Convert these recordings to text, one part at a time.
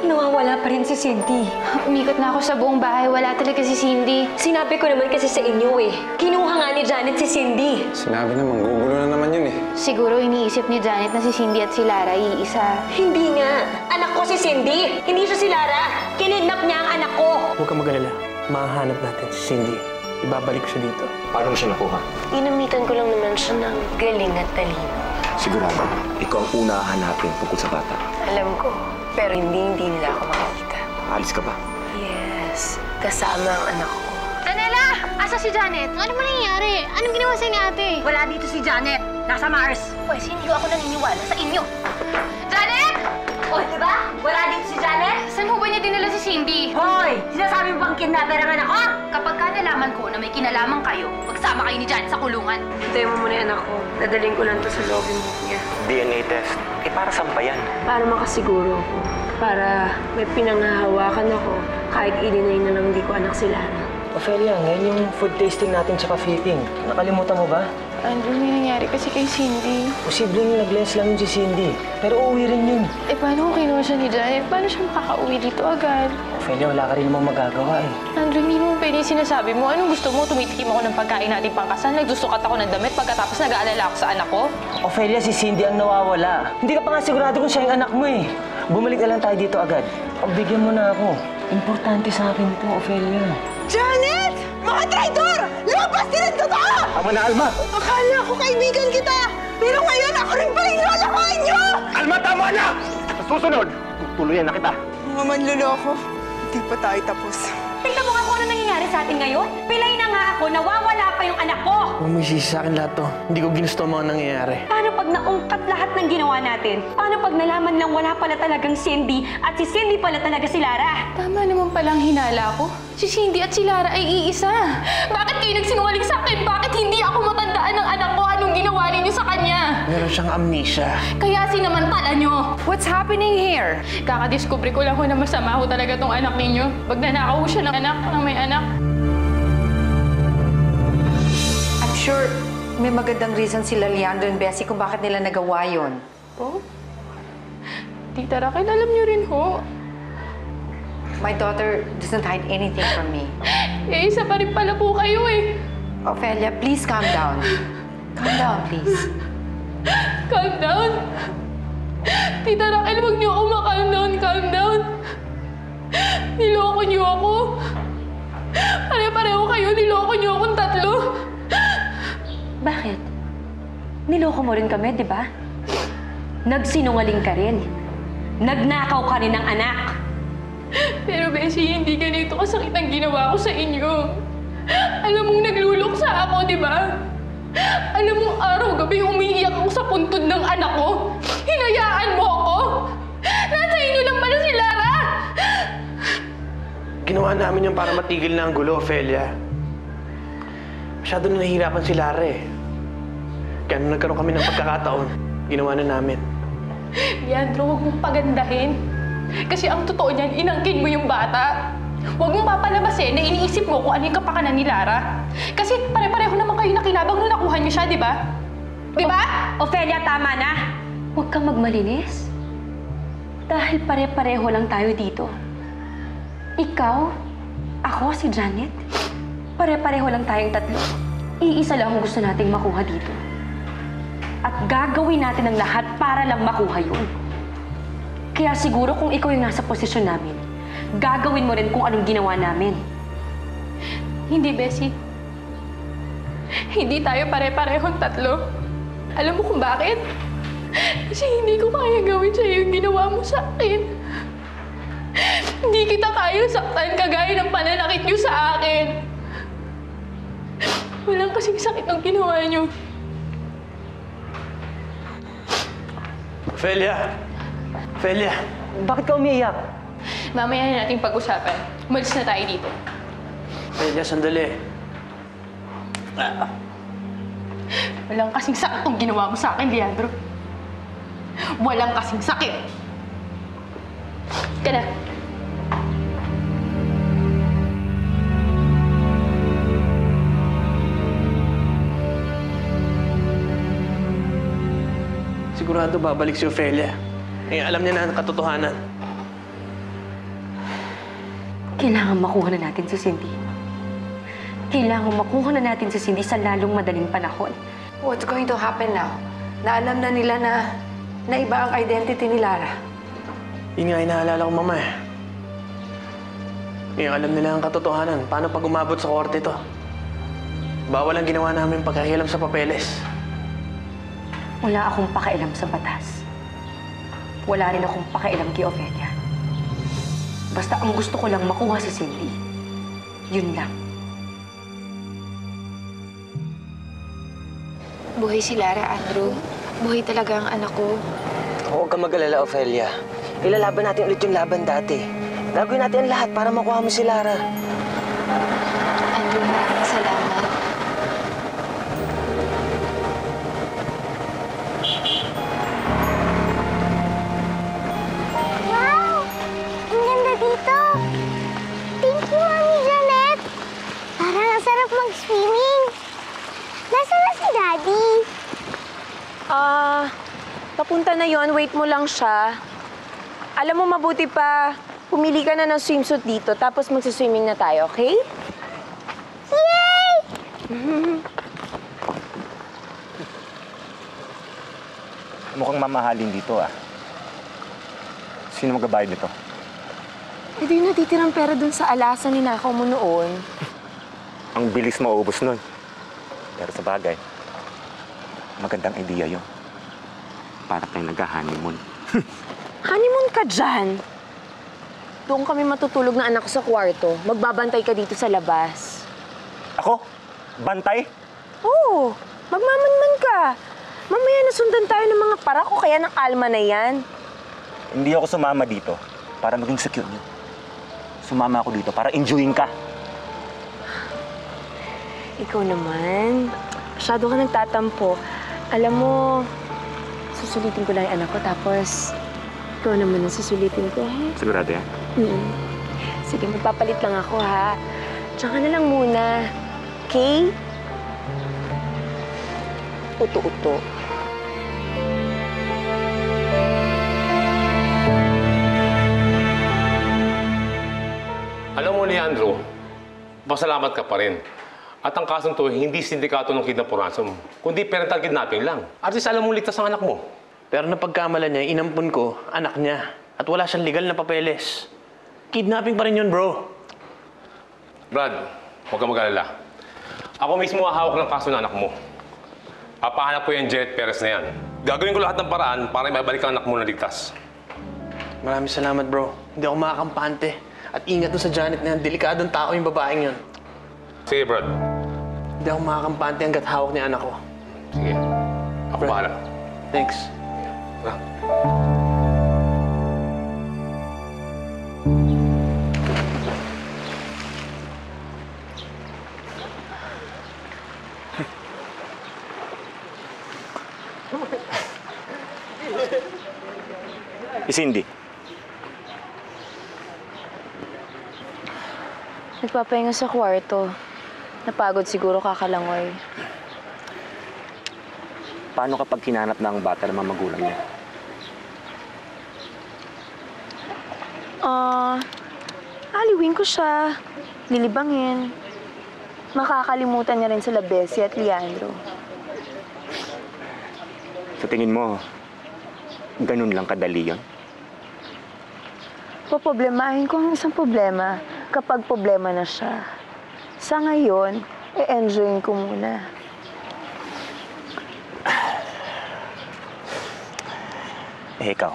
Nawawala pa rin si Cindy. Umikot na ako sa buong bahay. Wala talaga si Cindy. Sinabi ko naman kasi sa inyo eh. Kinuha nga ni Janet si Cindy. Sinabi naman, gugulo na naman yun eh. Siguro iniisip ni Janet na si Cindy at si Lara iisa. Hindi nga. Anak ko si Cindy. Hindi siya si Lara. Kinidnap niya ang anak ko. Huwag ka mag-alala. Mahahanap natin si Cindy. Ibabalik siya dito. Paano mo siya nakuha? Inamitan ko lang naman siya ng galing at talino. Sigurado, ikaw ang una hahanapin tungkol sa bata. Alam ko. Pero hindi nila ako makikita. Alis ka ba? Yes. Kasama ang anak ko. Danela! Asa si Janet? Ano ba nangyayari? Anong ginawa sa'yo ni ate? Wala dito si Janet. Nasa Mars. Pwes, hindi ko ako naniniwala sa inyo. Janet! O, diba? Wala dito si Janet. Saan mo ba niya dinala si Cindy? Hoy! Sinasabi mo bang kidnapper ang anak ko? Kapag ka nalaman ko na may kinalaman kayo, magsama kayo ni Janet sa kulungan. Hintayin mo muna yung anak ko. Dadaling ko lang to sa lobby mo niya. DNA test. Eh, para saan ba yan? Para makasiguro ako. Para may pinanghahawakan ako kahit i-deny na lang hindi ko anak si Lara. Ophelia, ngayon yung food tasting natin tsaka fitting. Nakalimutan mo ba? Andrew, may nangyari kasi kay Cindy. Posibleng nag-lens lang yun si Cindy. Pero uuwi rin yun. Eh, paano kung kinuha siya ni Janet? Paano siya makakauwi dito agad? Ophelia, wala ka rin namang magagawa eh. Andrew, hindi mo pwede sinasabi mo. Anong gusto mo? Tumitikim ako ng pagkain natin pangkasal. Nagsusukat ako ng damit pagkatapos nag-aalala ako sa anak ko. Ophelia, si Cindy ang nawawala. Hindi ka pa nga sigurado kung siya yung anak mo eh. Bumalik na lang tayo dito agad. Pagbigyan mo na ako. Importante sa akin ito, Ophelia. Janet! Mga traidor! Lumabas din ang totoo! Tama na, Alma! Akala ko kaibigan kita! Pero ngayon ako rin pala yung lolokohin niyo! Alma, tama na! Sa susunod, tutuluyan na kita. Mga manluloko, hindi pa tayo tapos. Tingnan mo nga kung ano nangyayari sa atin ngayon. Pilay na nga ako, nawawala pa yung anak ko. Huwag mo isisi sa akin lahat to. Hindi ko ginusto ang mga nangyayari. Paano pag naungkat lahat ng ginawa natin? Paano pag nalaman lang wala pala talagang Cindy at si Cindy pala talaga si Lara? Tama naman palang hinala ko. Si Cindy at si Lara ay iisa. Bakit kayo nagsinungaling sa akin? Bakit hindi ako matandaan ng anak ko? Anong ginawa ninyo sa kanya? Meron siyang amnesia. Kaya sinamantala nyo. What's happening here? Kakadiskubre ko lang ho na masama ho talaga tong anak ninyo. Pag nanakaw ho siya ng anak, ng may anak. I'm sure may magandang reason sila Leandro and Bessie kung bakit nila nagawa yun. Oh? Tita Raquel, alam niyo rin ho. My daughter doesn't hide anything from me. Eh, isa pa rin pala po kayo eh. Ophelia, please calm down. Calm down, please. Calm down. Tita Raquel, huwag niyo ako ma-calm down. Calm down. Niloko niyo ako. Pare-pareho kayo. Niloko niyo akong tatlo. Bakit? Niloko mo rin kami, di ba? Nagsinungaling ka rin. Nagnakaw ka rin ng anak. Pero Bessie, hindi ganito kasakit ang ginawa ko sa inyo. Alam mong nagluluksa ako, di ba? Alam mong araw-gabi umiiyak ako sa puntod ng anak ko. Hinayaan mo ako. Nasa inyo lang pala si Lara. Ginawa namin yan para matigil na ang gulo, Ophelia. Masyado na nahihirapan si Lara eh. Kaya nung nagkaroon kami ng pagkakataon, ginawa na namin. Leandro, huwag mong pagandahin. Kasi ang totoo niyan, inangkin mo yung bata. Huwag mong papalabasin na iniisip mo kung ano yung kapakanan ni Lara. Kasi pare-pareho naman kayo nakinabang nung nakuha niyo siya, di ba? Di ba? Ophelia, tama na. Huwag kang magmalinis. Dahil pare-pareho lang tayo dito. Ikaw, ako, si Janet. Pare-pareho lang tayong tatlo. Iisa lang ang gusto nating makuha dito. At gagawin natin ang lahat para lang makuha yun. Kaya siguro kung ikaw yung nasa posisyon namin, gagawin mo rin kung anong ginawa namin. Hindi, Bessie. Hindi tayo pare-parehong tatlo. Alam mo kung bakit? Kasi hindi ko kaya gawin sa'yo yung ginawa mo sa akin. Hindi kita kaya saktan kagaya ng pananakit niyo sa akin. Walang kasing sakit ng ginawa niyo. Ophelia! Ophelia! Bakit ka umiiyak? Mamaya na natin pag-usapan. Umalis na tayo dito. Ophelia, sandali. Walang kasing sakit ang ginawa mo sa akin, Leandro. Walang kasing sakit. Ka na. Sigurado babalik si Ophelia. Eh, alam niya na ang katotohanan. Kailangan makuha na natin si Cindy. Kailangan makuha na natin si Cindy sa lalong madaling panahon. What's going to happen now? Na alam na nila na iba ang identity ni Lara. Yun nga inaalala ko, Mama eh. Ngayon alam nila ang katotohanan. Paano pag umabot sa korte to? Bawal ang ginawa namin pagkakialam sa papeles. Wala akong pakialam sa batas. Wala rin akong pakialam kay Ophelia. Basta ang gusto ko lang makuha si Cindy. Yun lang. Buhay si Lara, Andrew. Buhay talaga ang anak ko. Huwag kang mag-alala, Ophelia. Ilalaban natin ulit yung laban dati. Gagawin natin ang lahat para makuha mo si Lara. Andrew, maraming salamat. Wow! Ang ganda dito! Thank you, Mami Janet! Parang ang sarap mag-swimming. Nasaan na si Daddy? Papunta na yon. Wait mo lang siya. Alam mo, mabuti pa, pumili ka na ng swimsuit dito, tapos magsiswimming na tayo, okay? Yay! Mukhang mamahalin dito, ah. Sino magbabayad nito? Hindi yung natitirang pera dun sa alasan ni nakaw mo noon. Ang bilis maubos nun. Pero sa bagay, magandang idea yun. Para tayong nag-honeymoon. Honeymoon ka dyan. Doon kami matutulog na anak ko sa kwarto. Magbabantay ka dito sa labas. Ako? Bantay? Oo, magmamanman ka. Mamaya nasundan tayo ng mga parak o kaya ng Alma na yan. Hindi ako sumama dito para maging secure niyo. Sumama ako dito para enjoyin ka. Ikaw naman, masyado ka nagtatampo. Alam mo, susulitin ko lang yung anak ko, tapos ikaw naman ang susulitin ko, ha? Sigurado yan? Sige, magpapalit lang ako, ha? Tsaka na lang muna, okay? Uto-uto. Alam mo, Leandro, pasalamat ka pa rin. At ang kasong to, hindi sindikato ng kidnap o ransom, kundi parental kidnapping lang. At least alam mong ligtas ang anak mo. Pero napagkamala niya, inampun ko, anak niya. At wala siyang legal na papeles. Kidnapping pa rin yun, bro. Brad, huwag kang mag-alala. Ako mismo ang hawak ng kaso ng anak mo. Papahanap ko yung Janet Perez na yan. Gagawin ko lahat ng paraan para maibalik ang anak mo na ligtas. Maraming salamat, bro. Hindi ako makakampante. At ingat dun sa Janet na yan. Delikadong tao yung babaeng yun. Sige, Brad. Hindi ako makakampante hanggat hawak ni anak ko. Sige. Ako Brad. bahala. Thanks. Tara. Cindy. Nagpapahinga sa kwarto. Napagod siguro kakalangoy. Paano kapag hinanap na ang bata ng mga magulang niya? Aliwin ko siya. Lilibangin. Makakalimutan niya rin sila Bessie at Leandro. Sa tingin mo, ganun lang kadali yun? Poproblemahin ko ang isang problema kapag problema na siya. Sa ngayon, e-enjoyin ko muna. Ikaw.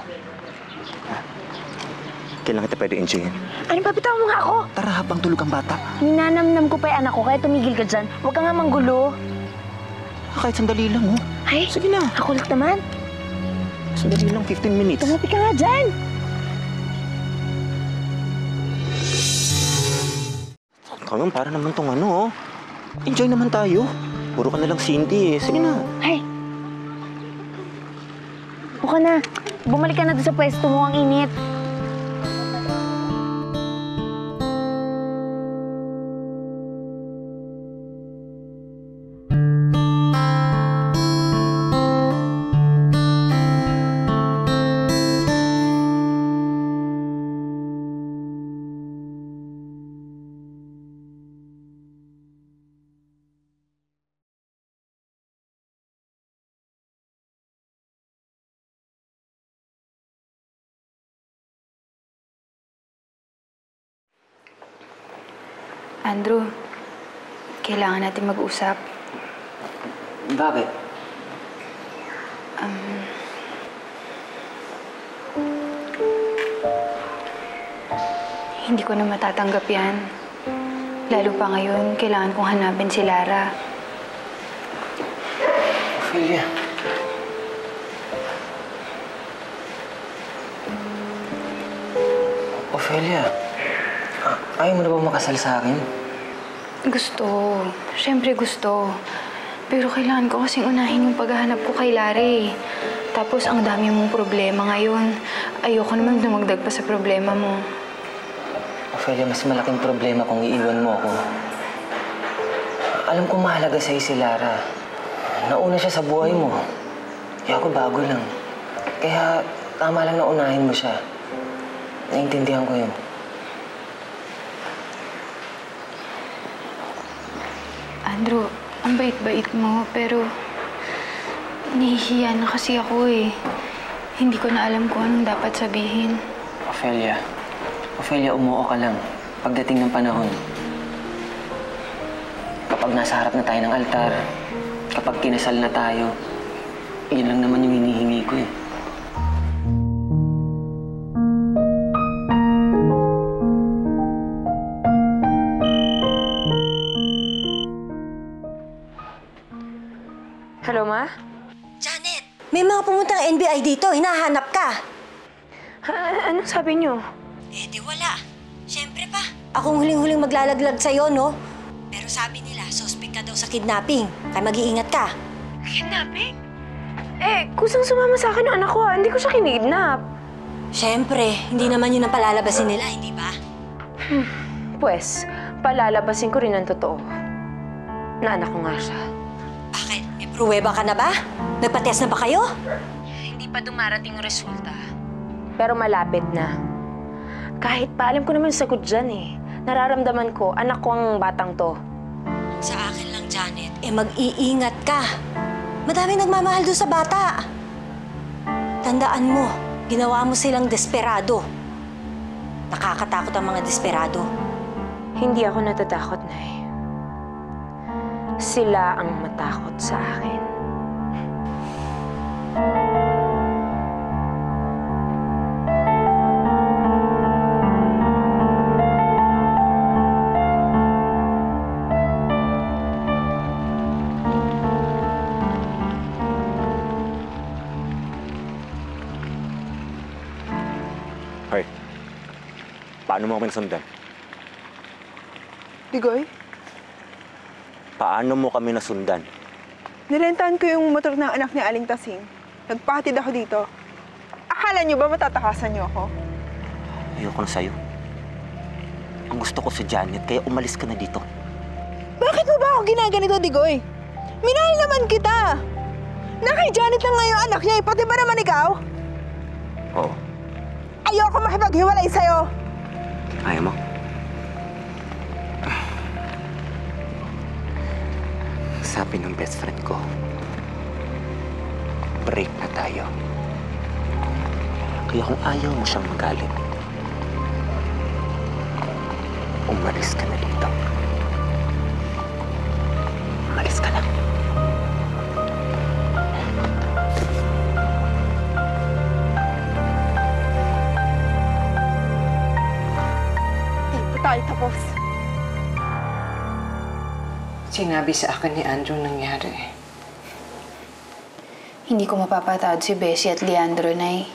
Kailan kita pwede enjoyin? Ano ba? Bitaw mo nga ako! Tara, habang tulog ang bata. Ninanamnam ko pa yung anak ko, kaya tumigil ka dyan. Huwag ka nga manggulo. Kahit sandali lang, oh. Ay, Sige na. ako lang naman. Sandali lang, 15 minutes. Tumapi ka nga dyan. Kanon, para naman tong ano, oh. Enjoy naman tayo. Puro ka na lang Cindy, eh. Sige na. Ay! Buka na. Bumalik ka na doon sa pwesto mo, ang init. Andrew, kailangan natin mag-usap. Bakit? Hindi ko na matatanggap yan. Lalo pa ngayon, kailangan kong hanapin si Lara. Ophelia. Ophelia, ayaw mo na ba makasal sa akin? Gusto. Siyempre gusto. Pero kailangan ko kasing unahin yung paghahanap ko kay Lara. Tapos ang dami mong problema ngayon. Ayoko naman dumagdag pa sa problema mo. Ophelia, mas malaking problema kung iiwan mo ako. Alam ko mahalaga sa'yo si Lara. Nauna siya sa buhay mo. Kaya ako bago lang. Kaya tama lang na unahin mo siya. Naintindihan ko yun. Andrew, ang bait-bait mo, pero nahihiya na kasi ako eh. Hindi ko na alam kung anong dapat sabihin. Ophelia, umuo ka lang. Pagdating ng panahon. Kapag nasa harap na tayo ng altar, kapag kinasal na tayo, yun lang naman yung hinihingi ko eh. Hello, Ma? Janet, may mga pumuntang NBI dito. Hinahanap ka. Anong sabi niyo? Eh, di wala. Siyempre pa. Akong huling-huling maglalaglag sa'yo, no? Pero sabi nila, suspect ka daw sa kidnapping. Kaya mag-iingat ka. Kidnapping? Eh, kusang sumama sa akin ng anak ko, Hindi ko siya kinidnap. Siyempre, hindi naman yun ang palalabasin nila, hindi ba? Pues, palalabasin ko rin ang totoo. Na anak ko nga siya. Bakit? May pruweba ka na ba? Nagpa-test na ba kayo? Hindi pa dumarating yung resulta. Pero malapit na. Kahit pa, alam ko naman yung sagot dyan eh. Nararamdaman ko, anak ko ang batang to. Sa akin lang, Janet, mag-iingat ka. Madaming nagmamahal doon sa bata. Tandaan mo, ginawa mo silang desperado. Nakakatakot ang mga desperado. Hindi ako natatakot, Nay. Sila ang matakot sa akin. Hoy, paano mo kami nasundan? Digoy, Paano mo kami nasundan? nirentahan ko yung motor ng anak ni Aling Tasing. Nagpahatid ako dito. Akala niyo ba matatakasan niyo ako? Ayoko na sa'yo. Ang gusto ko si Janet, kaya umalis ka na dito. Bakit mo ba ako ginaganito, Digoy? Minahal naman kita! Na kay Janet lang nga yung anak niya, pati ba naman ikaw? Oo. Ayoko makipaghiwalay sa'yo! Ayaw mo? Sabi ng best friend ko, break na tayo. Kaya kung ayaw mo siyang magalit, umalis ka na dito. Umalis ka na. Hindi pa tayo tapos. Sinabi sa akin ni Andrew nangyari. Hindi ko mapapatawad si Bessie at Leandro, Nay.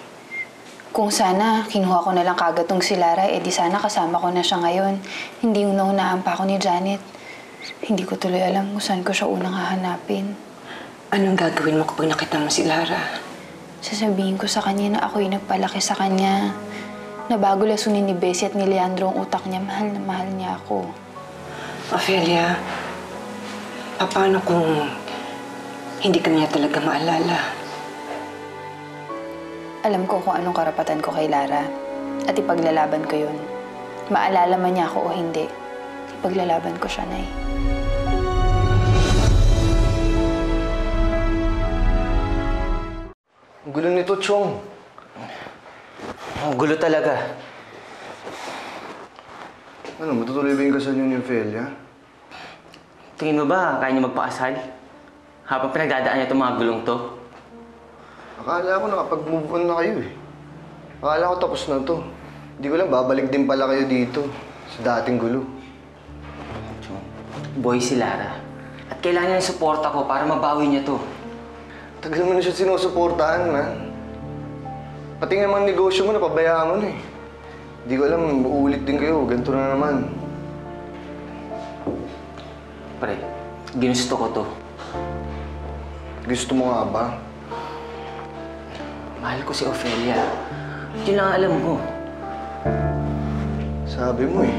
Kung sana, kinuha ko na lang kagad tong si Lara, di sana kasama ko na siya ngayon. Hindi yung naunaan pa ako ni Janet. Hindi ko tuloy alam kung saan ko siya unang hahanapin. Anong gagawin mo kapag nakita mo si Lara? Sasabihin ko sa kanya na ako'y nagpalaki sa kanya. Na bago lasunin ni Bessie at ni Leandro ang utak niya, mahal na mahal niya ako. Ophelia, paano kung hindi ka niya talaga maalala? Alam ko kung anong karapatan ko kay Lara. At ipaglalaban ko yun. Maalala man niya ako o hindi, ipaglalaban ko siya, Nay. Ang gulo nito, Chong. Ang gulo talaga. Ano, matutuloy ba yung kasal niyo ni Ophelia? Tingin mo ba kaya niyo magpakasal? Habang pinagdadaan niya itong mga gulong to? Akala ko nakapag-move on na kayo eh. Akala ko tapos na to. Hindi ko lang, babalik din pala kayo dito sa dating gulo. Boy si Lara. At kailangan niya ng suporta ko para mabawi niya to. Tagal mo na siya sinusuportahan, man. Pati nga mga negosyo mo, napabayaan mo na eh. Hindi ko alam, uulit din kayo. Ganito na naman. Pre, ginusto ko to. Gusto mo nga ba? Mahal ko si Ophelia. Yun lang ang alam ko. Sabi mo eh.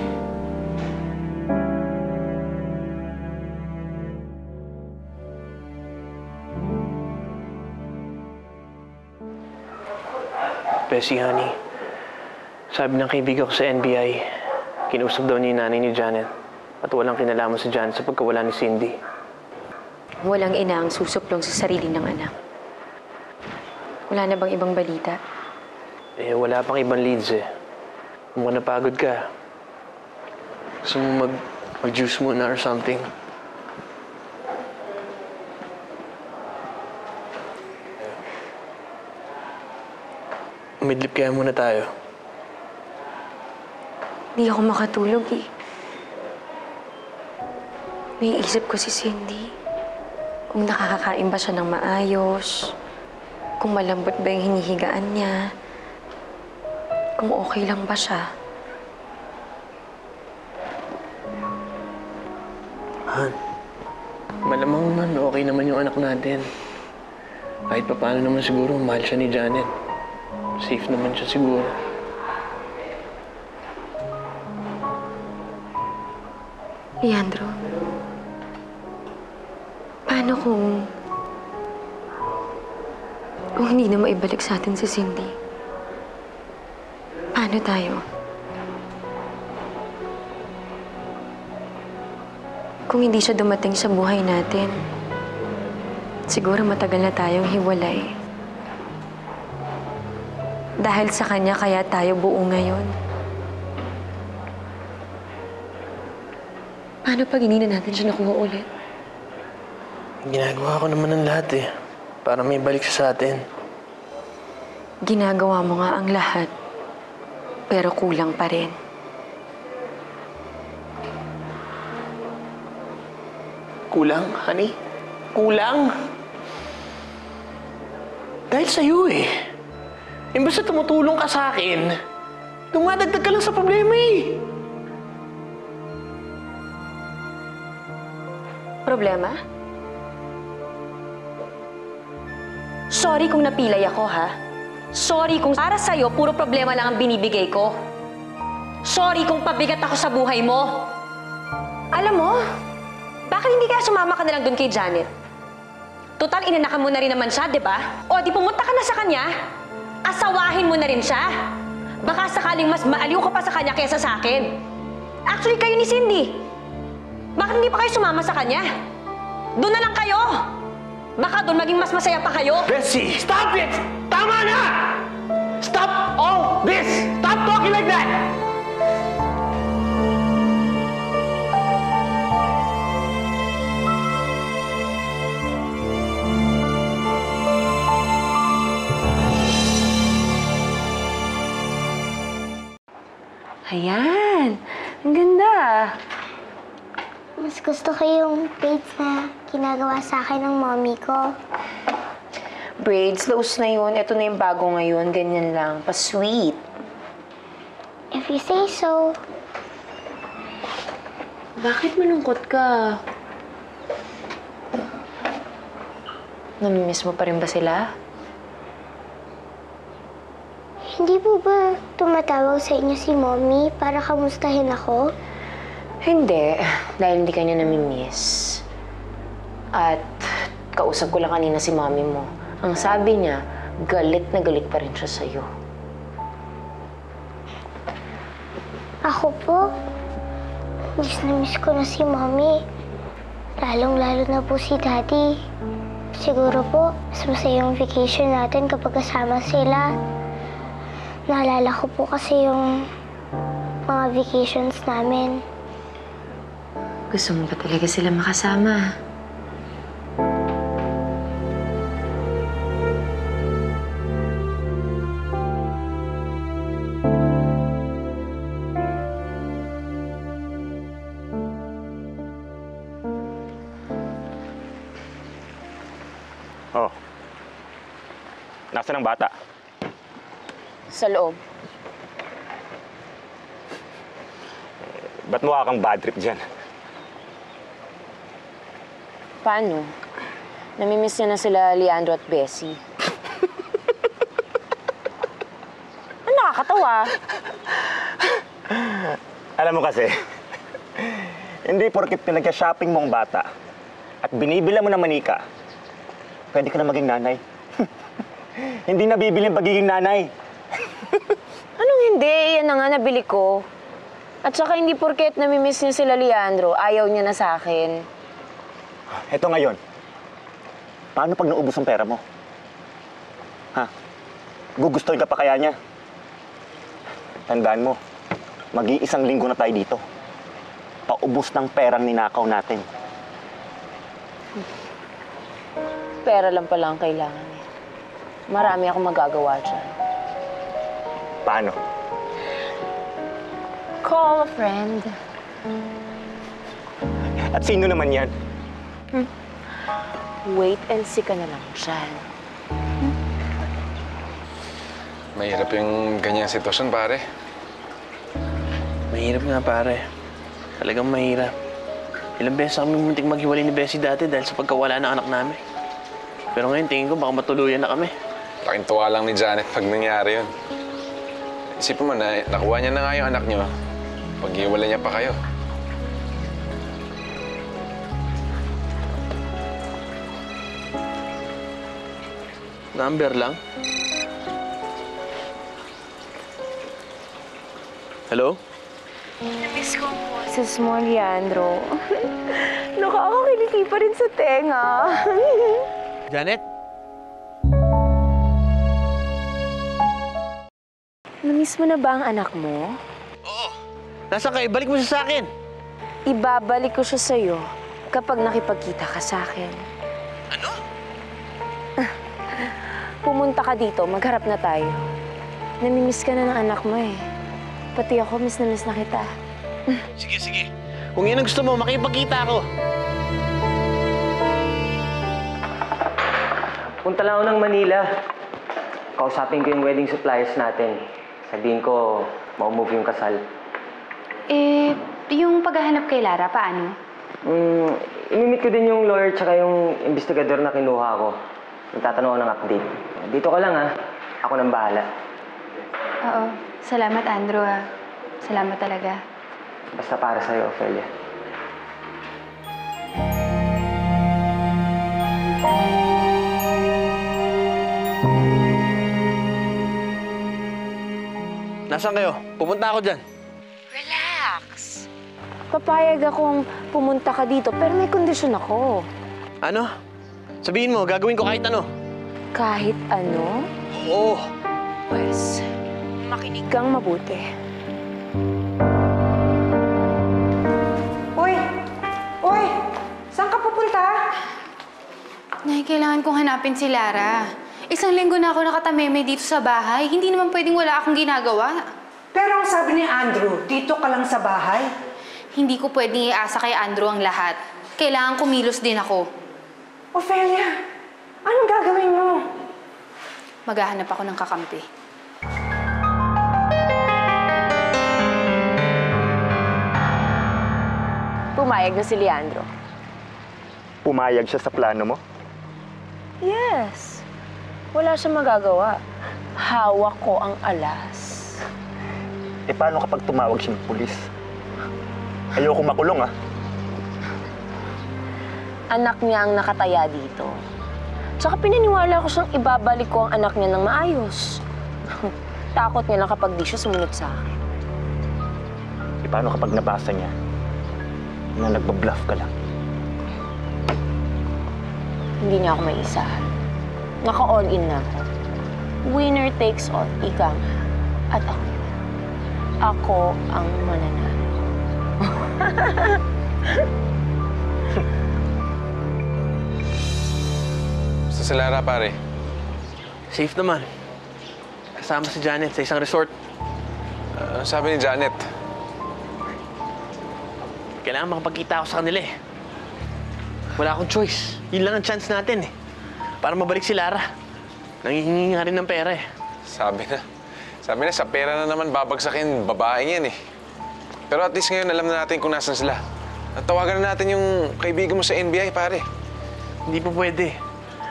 Bessie, honey. Sabi ng kaibigan ko sa NBI, kinausap daw niya yung nanay ni Janet at walang kinalaman sa Janet sa pagkawala ni Cindy. Walang ina ang susuplong sa sarili ng anak. Wala na bang ibang balita? Eh, wala pang ibang leads eh. Mukhang napagod ka. Gusto mo mag-juice muna or something? Midlip kaya muna tayo. Hindi ako makatulog eh. May isip ko si Cindy. Kung nakakakain ba siya ng maayos. Kung malambot ba yung hinihigaan niya. Kung okay lang ba siya. Han, malamang man okay naman yung anak natin. Kahit pa paano naman siguro mahal siya ni Janet. Safe naman siya siguro. Leandro, paano kung hindi na maibalik sa atin si Cindy? Paano tayo? Kung hindi siya dumating sa buhay natin, siguro matagal na tayong hiwalay. Dahil sa kanya, kaya tayo buo ngayon. Paano pag hindi na natin siya nakuha ulit? Ginagawa ko naman ng lahat eh. Para may balik siya sa atin. Ginagawa mo nga ang lahat, pero kulang pa rin. Kulang, honey? Kulang? Dahil sa'yo eh. Imbes na tumutulong ka sa akin, dumadagdag ka lang sa problema eh. Problema? Sorry kung napilay ako, ha? Sorry kung para sa'yo, puro problema lang ang binibigay ko. Sorry kung pabigat ako sa buhay mo. Alam mo, bakit hindi kaya sumama ka na lang dun kay Janet? Total, inanakan mo na rin naman siya, di ba? O, di pumunta ka na sa kanya. Asawahin mo na rin siya. Baka sakaling mas maaliw ka pa sa kanya kaysa sa akin. Actually, kayo ni Cindy. Bakit hindi pa kayo sumama sa kanya? Doon na lang kayo. Baka doon maging mas masaya pa kayo. Bessie, stop it! Tama na! Stop all this! Stop talking like that! Ayan. Ang ganda. Mas gusto ko yung braids na ginagawa sa akin ng mommy ko. Braids, laos na yun. Ito na yung bago ngayon. Ganyan lang. Pa-sweet. If you say so. Bakit malungkot ka? Namimiss mo pa rin ba sila? Hindi po ba tumatawag sa inyo si mommy para kamustahin ako? Hindi. Dahil hindi ka niya namimiss. At kausap ko lang kanina si mami mo. Ang sabi niya, galit na galit pa rin siya sa'yo. Ako po, miss na miss ko na si mommy. Lalong-lalo na po si daddy. Siguro po, mas masaya yung vacation natin kapag kasama sila. Naalala ko po kasi yung mga vacations namin. Gusto mo ba talaga sila makasama? Oh. Nasaan ang bata? Sa loob. Ba't mukha kang bad trip dyan? Paano? Namimiss niya na sila Leandro at Bessie. Ang nakakatawa. Alam mo kasi, hindi porkit pinag-shopping mo ang bata at binibila mo ng manika, pwede ka na maging nanay. Hindi nabibili ang pagiging nanay. Anong hindi? Yan na nga nabili ko. At saka hindi porket namimiss niya sila Leandro, ayaw niya na sa akin. Eto ngayon, paano pag naubos ang pera mo? Ha? Gugustuhin ka pa kaya niya? Tandaan mo, mag-iisang linggo na tayo dito. Paubos ng perang ninakaw natin. Pera lang pala ang kailangan niya. Marami akong magagawa dyan. Paano? Call a friend. At sino naman yan? Wait and see ka na lang dyan. Mahirap yung ganyang sitwasyon, pare. Mahirap nga, pare. Talagang mahirap. Ilang beses kami muntik maghiwalay ni Bessie dati dahil sa pagkawala ng anak namin. Pero ngayon, tingin ko baka matuluyan na kami. Laking tuwa lang ni Janet pag nangyari yun. Isipin mo na, nakuha niya na nga yung anak niyo. Pag-iwalay niya pa kayo. Number lang? Hello? Namiss ko ang boses mo, Leandro. Nakakakiliti pa rin sa tenga. Janet? Namiss mo na ba ang anak mo? Nasaan ka? Ibalik mo siya sa akin. Ibabalik ko siya sa'yo kapag nakipagkita ka sa akin. Ano? Pumunta ka dito, magharap na tayo. Namimiss ka na ng anak mo eh. Pati ako, miss na kita. Sige, sige. Kung yun ang gusto mo, makipagkita ako. Punta lang ako ng Manila. Kausapin ko yung wedding suppliers natin. Sabihin ko, mau-move yung kasal. Yung paghahanap kay Lara, paano? Imimit ko din yung lawyer tsaka yung investigador na kinuha ko. Nagtatanong ako ng update. Dito ka lang ha. Ako nang bahala. Oo. Salamat, Andrew ha. Salamat talaga. Basta para sa'yo, Ophelia. Nasaan kayo? Pupunta ako dyan. Relax. Papayag akong pumunta ka dito, pero may kondisyon ako. Ano? Sabihin mo, gagawin ko kahit ano. Kahit ano? Oo. Pues, makinig kang mabuti. Uy! Uy! Saan ka pupunta? Nay, kailangan kong hanapin si Lara. Isang linggo na ako nakatameme dito sa bahay. Hindi naman pwedeng wala akong ginagawa. Pero ang sabi ni Andrew, dito ka lang sa bahay. Hindi ko pwedeng iasa kay Andrew ang lahat. Kailangan kumilos din ako. Ophelia, anong gagawin mo? Maghahanap ako ng kakampi. Pumayag na si Leandro. Pumayag siya sa plano mo? Yes. Wala siyang magagawa. Hawak ko ang alas. Paano kapag tumawag siya ng pulis? Ayoko makulong, ah. Anak niya ang nakataya dito. Tsaka pinaniwala ko siyang ibabalik ko ang anak niya ng maayos. Takot niya lang kapag di siya sumunod sa akin. Paano kapag nabasa niya na nagbabluff ka lang? Hindi niya ako maisahan. Naka-all in na ako. Winner takes all, ika nga. At ako yun. Ako ang mananalo. Basta si Lara, pare. Safe naman. Kasama si Janet sa isang resort. Ano sabi ni Janet? Kailangan makapagkita ako sa kanila eh. Wala akong choice. Yun lang ang chance natin eh. Para mabalik si Lara. Nangihingi nga rin ng pera eh. Sabi na, sa pera na naman babagsakin babaeng yan eh. Pero at least ngayon alam na natin kung nasan sila. At tawagan na natin yung kaibigan mo sa NBI, pare. Hindi po pwede.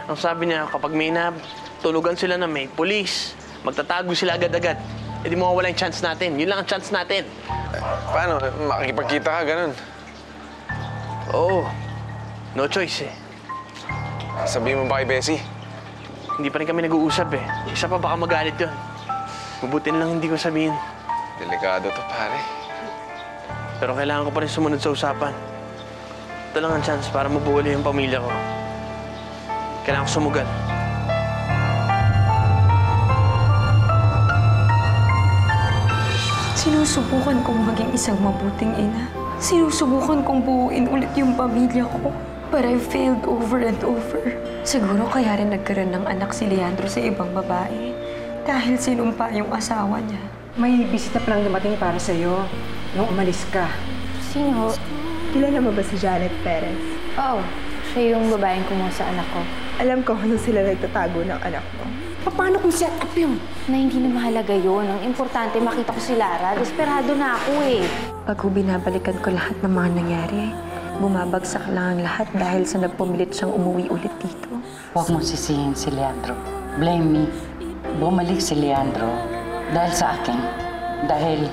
Ang sabi niya, kapag may tulugan sila na may police, magtatago sila agad-agad. E di mawawala yung chance natin. Yun lang ang chance natin. Paano? Makikipagkita ka, ganun. Oo. No choice eh. Sabihin mo ba kay Bessie? Hindi pa rin kami nag-uusap eh. Isa pa baka magalit yun. Mabuti na lang hindi ko sabihin. Delikado to, pare. Pero kailangan ko pa rin sumunod sa usapan. Ito lang ang chance para mabuhuli yung pamilya ko. Kailangan ko sumugal. Sinusubukan kong maging isang mabuting ina. Sinusubukan kong buuin ulit yung pamilya ko. But I failed over and over. Siguro kaya rin nagkaroon ng anak si Leandro sa ibang babae. Dahil sinumpa yung asawa niya. May bisita pa lang dumating para sa'yo nung umalis ka. Sino? Kilala mo ba si Janet Perez? Oo. Siya yung babaeng kumuha sa anak ko. Alam ko kung saan sila nagtatago ng anak mo. Paano kung set up yun? Na hindi na mahalaga yun. Ang importante, makita ko si Lara. Desperado na ako eh. Pag binabalikan ko lahat ng mga nangyari, bumabagsak lang ang lahat dahil sa nagpumilit siyang umuwi ulit dito. Huwag mo sisihin si Leandro. Blame me. Bumalik si Leandro dahil sa akin. Dahil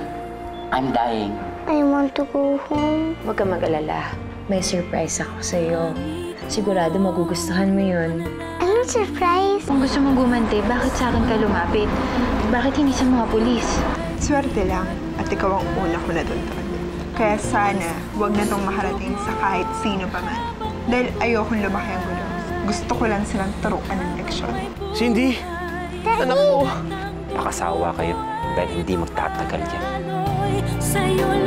I'm dying. I want to go home. Huwag ka mag-alala. May surprise ako sa'yo. Sigurado magugustuhan mo yun. Anong surprise? Kung gusto mong gumante, bakit sa akin ka lumapit? Bakit hindi sa mga pulis? Swerte lang at ikaw ang una ko natuntun. Kaya sana, huwag na tong makarating sa kahit sino pa man. Dahil ayokong lumaki ang gulo. Gusto ko lang silang turuan ng leksyon. Cindy! Anak ko! Pakasawa kayo dahil hindi magtatagal yan. Sa'yo